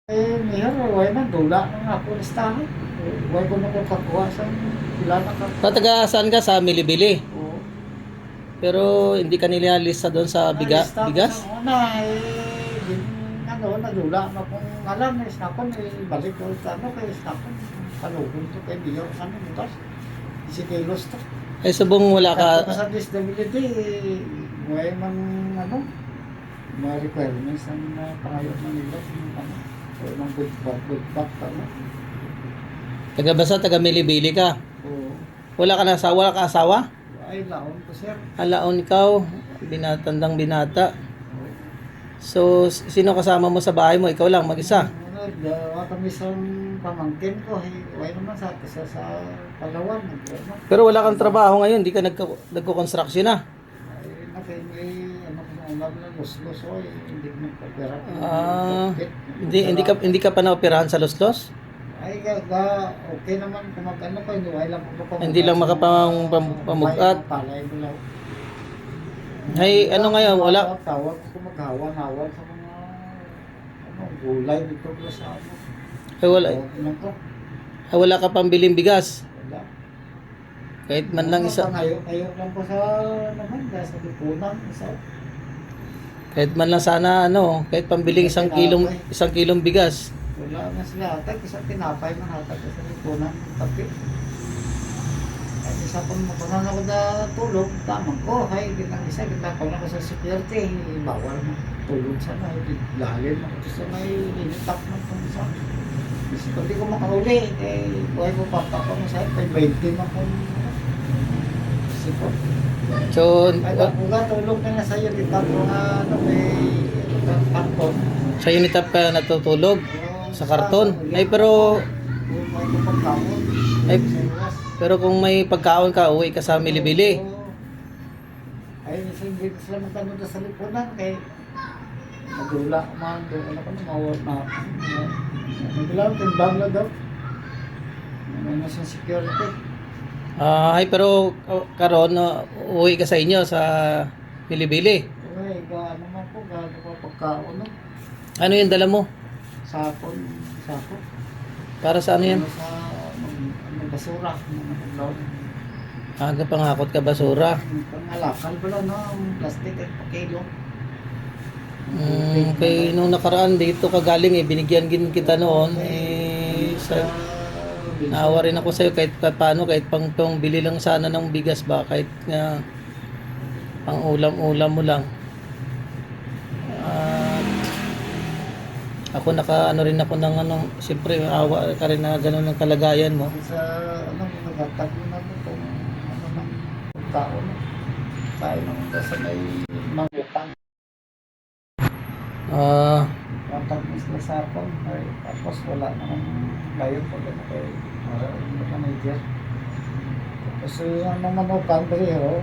Mayroon way man dula nga po listahan. Way ko na ko kakuha sa pila na ka. Taga saan ka? Sa Milibili. Oo. Pero hindi ka nilista doon sa bigas? Sa una din nadula na kung alam na snapon balik ko sa kay snapon. Kalugod to kay biyo sa butas. Si kilos to. Ay subong wala ka. Sa disability way man mga requirements ang pangayot ng nila o mga good back Taga basta taga Milibili ka. Oo. Wala ka na asawa? Wala ka asawa? Ay laon ko sir. Alaon ikaw, binatandang binata. So, sino kasama mo sa bahay mo? Ikaw lang, mag-isa? Kami sa pamangkin ko, way naman sa Palawan. Pero wala kang trabaho ngayon, di ka nagko-construction na. Ay, may ulam na los-los o, hindi ko nagpapera. Hindi ka pa naoperahan sa Los-Los? Ay, okay naman kung mag-ano ko, Hindi lang makapamugat. Palay ko lang. Ay, ano ngayon, wala? Tawag ko maghawa-hawa sa mga gulay dito ko sa Ay, wala. Ay, wala ka pang biling bigas? Wala. Kahit man lang isa. Ayaw lang po sa sa lipunan. Kahit man lang sana, kahit pambiling isang kilong bigas. Wala na sila hatag, isang tinapay man hatag sa lipunan, tapi. Ay, isa pang makunan ako na tulog, tamang ko, isa, kita ko na ko sa security, bawal na tulog sana, lalim ako sa may initap na kung isa. Kasi kung di ko makahuli, buhay ko papa ko mo sa'yo, 20 na kung siko. So, Ay, tulog na na sa'yo, kita ko may karton. sa Unitap ka natutulog? Sa karton? Ay, pero kung may pagkaon ka, uwi ka sa Milibili. Ay, hindi sila magtanong sa lipunan kay madula man doon ako mawala na. Naglaw timbang na daw. Ano sa security. Ay, pero karon uwi ka sa inyo sa Milibili. Ay, ano man po, gaano pa pagkaon no? Ano yung dala mo? Sako. Para sa ano yan? Sa basura. Aga pangakot ka basura. Pangalakal pala no, plastic at pakilo. Kay nung nakaraan dito ka galing binigyan kita noon naawa rin ako sa'yo kahit paano, kahit pang bili lang sana ng bigas ba, kahit nga pang ulam mo lang. Ako rin ako ng siyempre awa ka rin na gano'n ang kalagayan mo. Sa nagatag mo na ito kung ng tao no. Tayo naman sa may mangutang. Watag mo sila sa akin. Tapos wala naman bayon pag ano kay manager. Tapos yung manukan pero